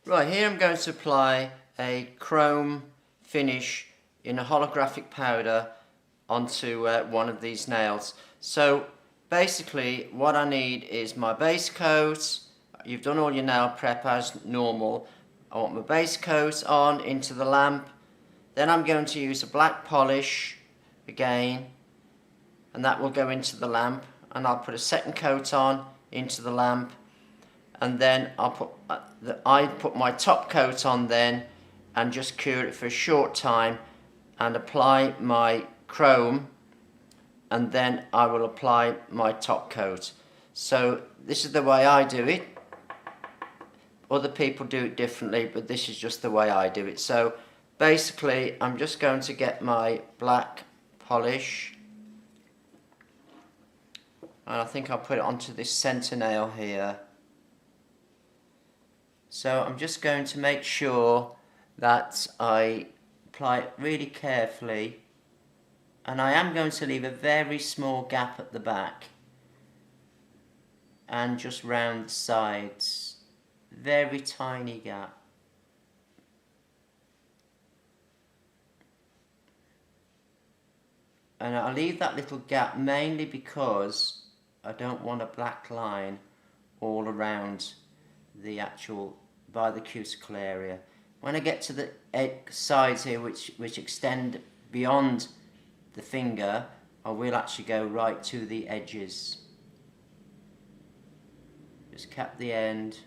Right, here I'm going to apply a chrome finish in a holographic powder onto one of these nails. So basically what I need is my base coat. You've done all your nail prep as normal. I want my base coat on into the lamp. Then I'm going to use a black polish again, and that will go into the lamp, and I'll put a second coat on into the lamp, and then I'll put my top coat on then and just cure it for a short time and apply my chrome, and then I will apply my top coat. So this is the way I do it. Other people do it differently, but this is just the way I do it. So basically I'm just going to get my black polish, and I think I'll put it onto this centre nail here. So I'm just going to make sure that I apply it really carefully, and I am going to leave a very small gap at the back and just round the sides, very tiny gap. And I'll leave that little gap mainly because I don't want a black line all around the actual, by the cuticle area. When I get to the sides here which extend beyond the finger, I will actually go right to the edges. Just cap the end.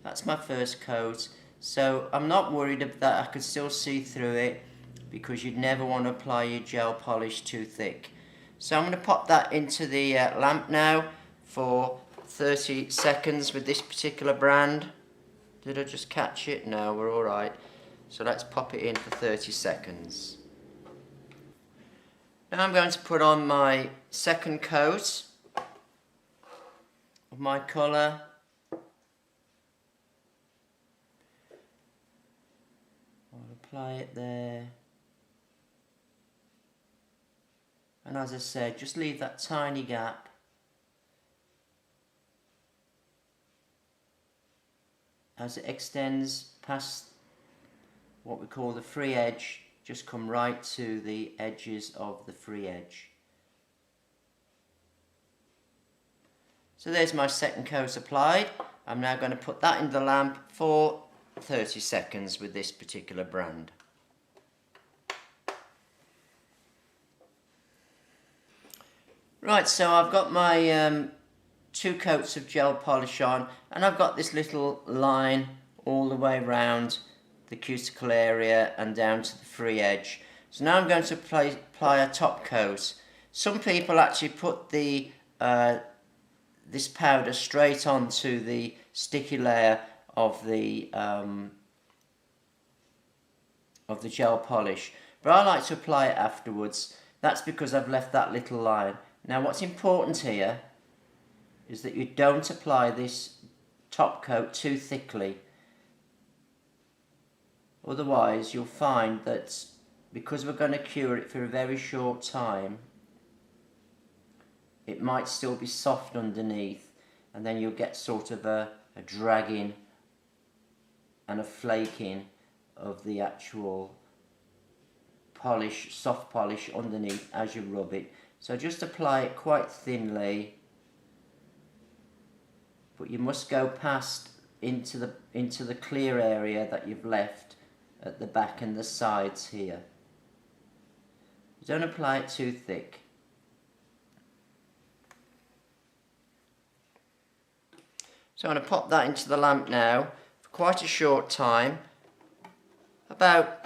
That's my first coat. So I'm not worried that I could still see through it, because you'd never want to apply your gel polish too thick. So I'm going to pop that into the lamp now for 30 seconds with this particular brand. Did I just catch it? No, we're alright. So let's pop it in for 30 seconds. Now I'm going to put on my second coat of my colour. I'll apply it there. And as I said, just leave that tiny gap. As it extends past what we call the free edge, just come right to the edges of the free edge. So there's my second coat applied. I'm now going to put that in the lamp for 30 seconds with this particular brand. Right, so I've got my 2 coats of gel polish on, and I've got this little line all the way around the cuticle area and down to the free edge. So now I'm going to apply a top coat. Some people actually put the this powder straight onto the sticky layer of the gel polish, but I like to apply it afterwards. That's because I've left that little line. Now what's important here is that you don't apply this top coat too thickly. Otherwise you'll find that because we're going to cure it for a very short time, it might still be soft underneath, and then you'll get sort of a dragging and a flaking of the actual polish, soft polish underneath as you rub it. So just apply it quite thinly, but you must go past into the clear area that you've left at the back and the sides here. Don't apply it too thick. So I'm going to pop that into the lamp now for quite a short time, about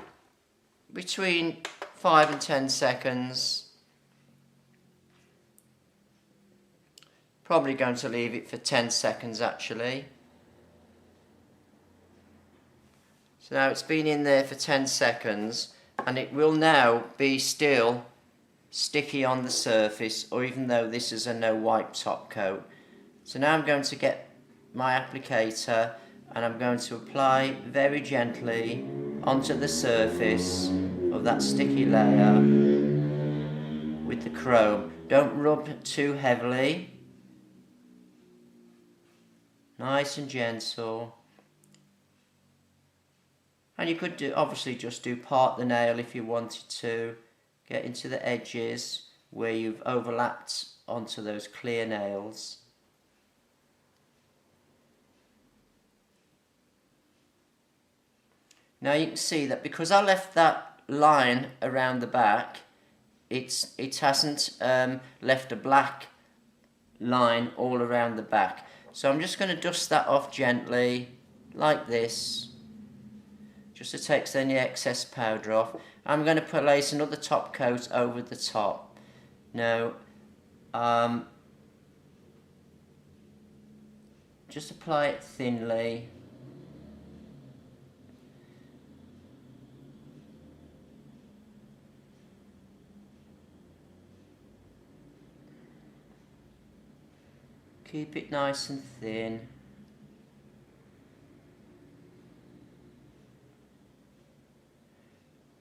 between 5 and 10 seconds. Probably going to leave it for 10 seconds actually. So now it's been in there for 10 seconds, and it will now be still sticky on the surface, or even though this is a no wipe top coat. So now I'm going to get my applicator, and I'm going to apply very gently onto the surface of that sticky layer with the chrome. Don't rub too heavily. Nice and gentle. And you could obviously just do part the nail if you wanted to, get into the edges where you've overlapped onto those clear nails. Now you can see that because I left that line around the back, it hasn't left a black line all around the back. So I'm just going to dust that off gently, like this, just to take any excess powder off. I'm going to place another top coat over the top. Now, just apply it thinly. Keep it nice and thin.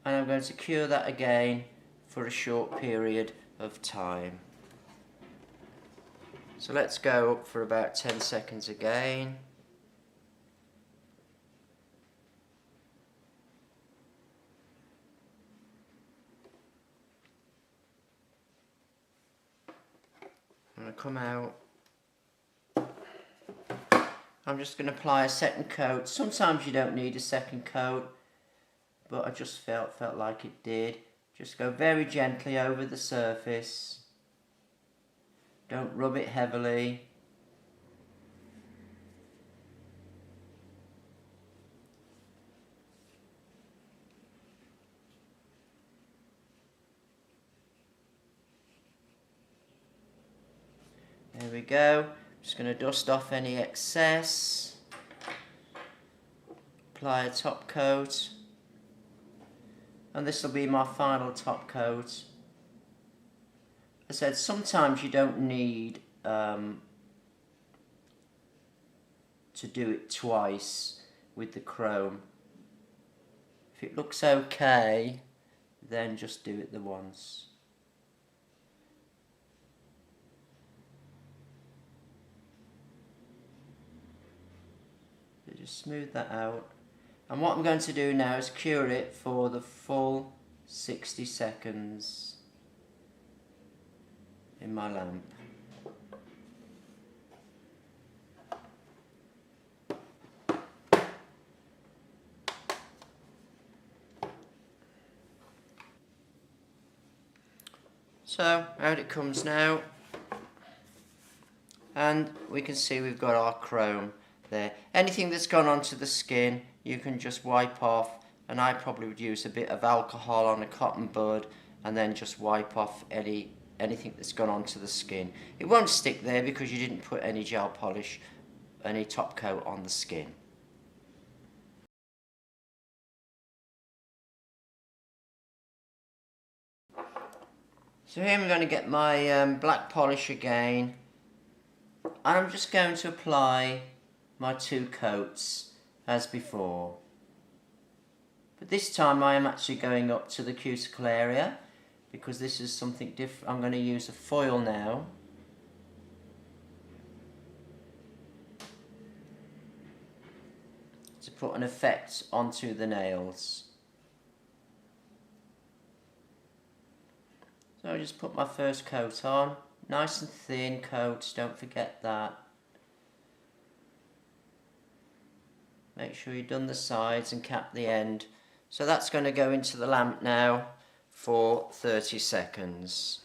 And I'm going to cure that again for a short period of time. So let's go up for about 10 seconds again. I'm going to come out. I'm just going to apply a second coat. Sometimes you don't need a second coat, but I just felt like it did. Just go very gently over the surface. Don't rub it heavily. There we go. Just going to dust off any excess. Apply a top coat. And this will be my final top coat. I said sometimes you don't need to do it twice with the chrome. If it looks okay, then just do it the once. So just smooth that out. And what I'm going to do now is cure it for the full 60 seconds in my lamp. So out it comes now, and we can see we've got our chrome there. Anything that's gone onto the skin you can just wipe off, and I probably would use a bit of alcohol on a cotton bud and then just wipe off anything that's gone onto the skin. It won't stick there because you didn't put any gel polish, any top coat on the skin. So here I'm going to get my black polish again, and I'm just going to apply my two coats as before. But this time I am actually going up to the cuticle area because this is something different. I'm going to use a foil now. To put an effect onto the nails. So I just put my first coat on, nice and thin coat, don't forget that. Make sure you've done the sides and cap the end. So that's going to go into the lamp now for 30 seconds.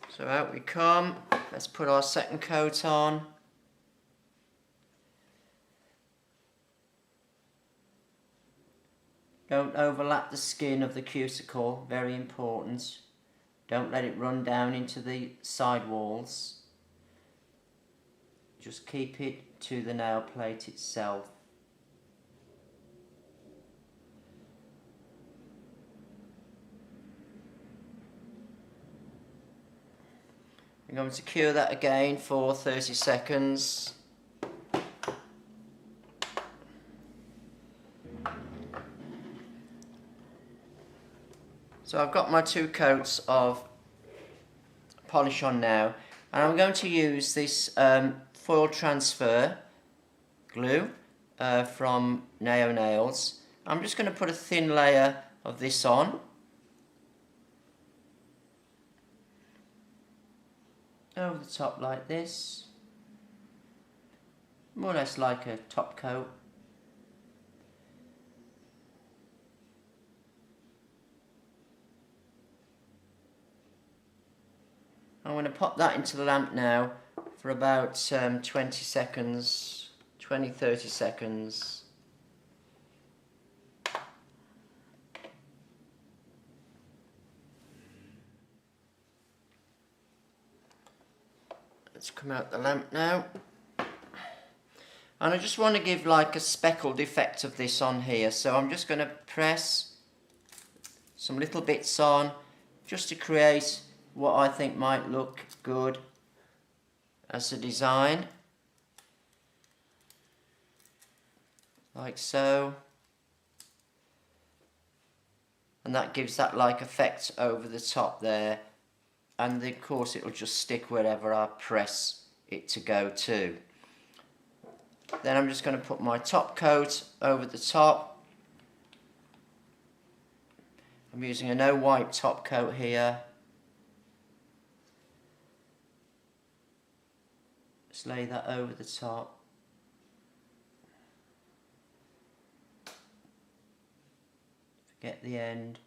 So out we come, let's put our second coat on. Don't overlap the skin of the cuticle, very important. Don't let it run down into the side walls. Just keep it to the nail plate itself. I'm going to cure that again for 30 seconds. So I've got my two coats of polish on now, and I'm going to use this foil transfer glue from Nao Nails. I'm just going to put a thin layer of this on. Over the top like this. More or less like a top coat. I'm going to pop that into the lamp now for about 20 seconds, 20-30 seconds. Let's come out the lamp now. And I just want to give like a speckled effect of this on here, so I'm just going to press some little bits on just to create what I think might look good as a design, like so, and that gives that like effect over the top there, and of course it'll just stick wherever I press it to go to. Then I'm just going to put my top coat over the top. I'm using a no wipe top coat here. Just lay that over the top. Forget the end.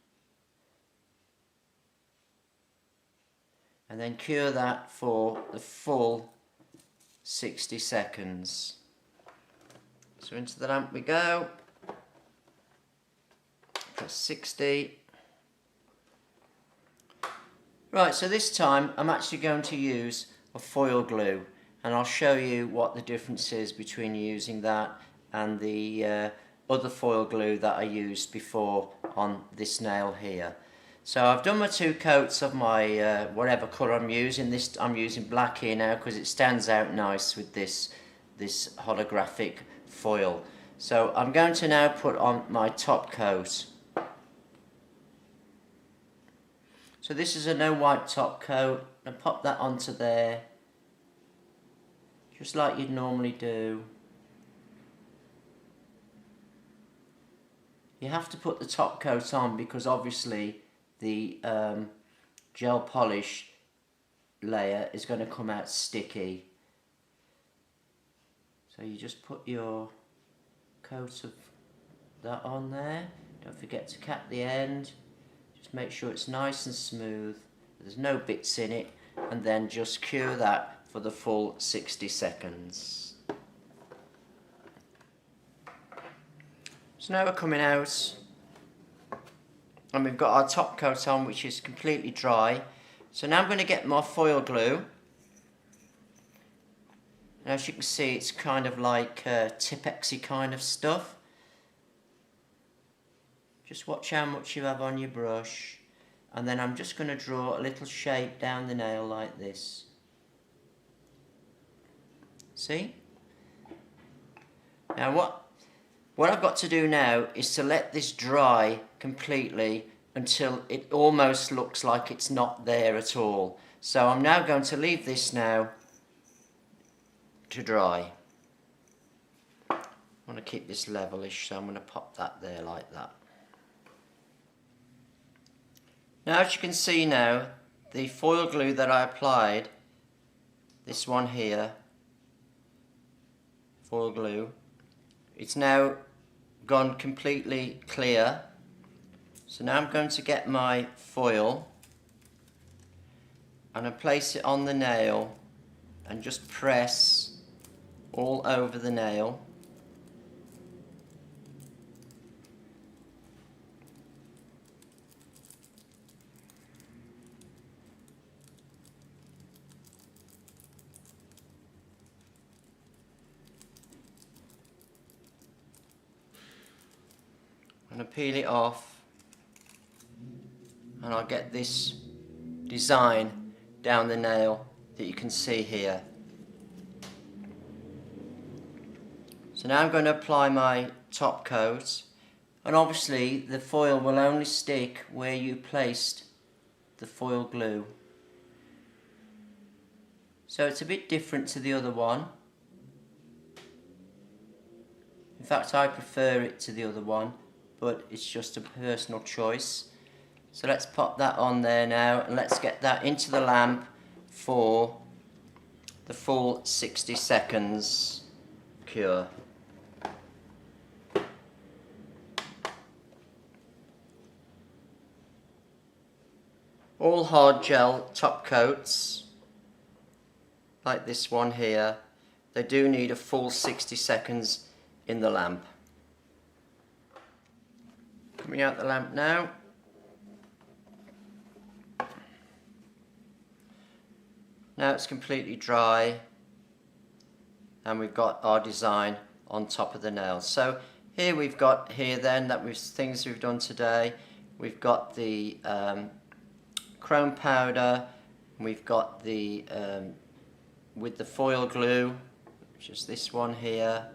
And then cure that for the full 60 seconds. So into the lamp we go. Press 60. Right, so this time I'm actually going to use a foil glue, and I'll show you what the difference is between using that and the other foil glue that I used before on this nail here. So I've done my 2 coats of my whatever colour I'm using. I'm using black here now because it stands out nice with this holographic foil. So I'm going to now put on my top coat. So this is a no wipe top coat, and pop that onto there, just like you'd normally do. You have to put the top coat on because obviously the gel polish layer is going to come out sticky. So you just put your coat of that on there. Don't forget to cap the end. Just make sure it's nice and smooth, there's no bits in it, and then just cure that for the full 60 seconds. So now we're coming out and we've got our top coat on, which is completely dry. So now I'm going to get my foil glue. And as you can see, it's kind of like Tipp-Ex-y kind of stuff. Just watch how much you have on your brush, and then I'm just going to draw a little shape down the nail like this. See? Now what I've got to do now is to let this dry completely until it almost looks like it's not there at all. So I'm now going to leave this now to dry. I want to keep this levelish, so I'm going to pop that there like that. Now as you can see now, the foil glue that I applied, this one here, foil glue, it's now gone completely clear. So now I'm going to get my foil and I place it on the nail and just press all over the nail. I'm going to peel it off, and I'll get this design down the nail that you can see here. So now I'm going to apply my top coat, and obviously the foil will only stick where you placed the foil glue. So it's a bit different to the other one. fact, I prefer it to the other one, but it's just a personal choice. So let's pop that on there now, and let's get that into the lamp for the full 60 seconds cure. All hard gel top coats, like this one here, they do need a full 60 seconds in the lamp. Coming out the lamp now. Now it's completely dry, and we've got our design on top of the nails. So here we've got things we've done today. We've got the chrome powder, we've got the with the foil glue, which is this one here,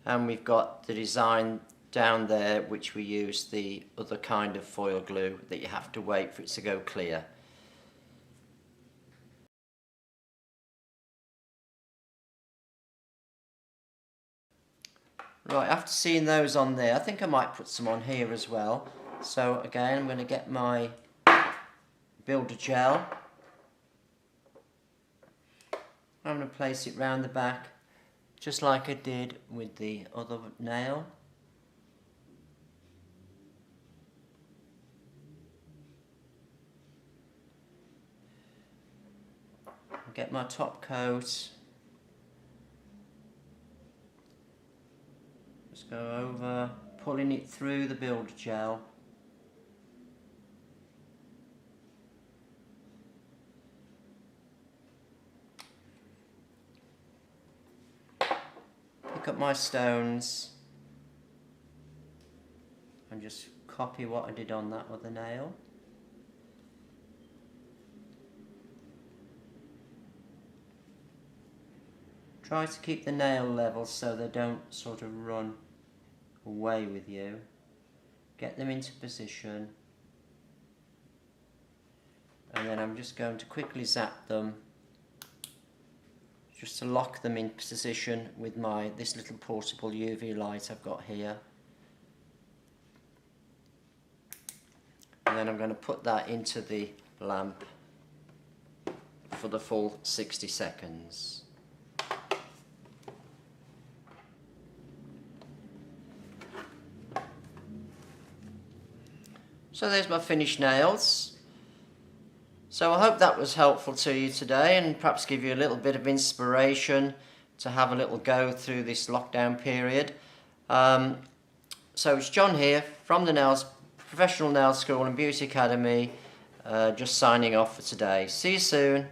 and we've got the design down there, which we use the other kind of foil glue that you have to wait for it to go clear. Right, after seeing those on there, I think I might put some on here as well. So again, I'm going to get my builder gel. I'm going to place it round the back, just like I did with the other nail. Get my top coat. Just go over, pulling it through the builder gel. Pick up my stones and just copy what I did on that other nail. Try to keep the nail level so they don't sort of run away with you. Get them into position, and then I'm just going to quickly zap them just to lock them in position with this little portable UV light I've got here. And then I'm going to put that into the lamp for the full 60 seconds. So there's my finished nails. So I hope that was helpful to you today, and perhaps give you a little bit of inspiration to have a little go through this lockdown period. So it's John here from the Professional Nail School and Beauty Academy, just signing off for today. See you soon.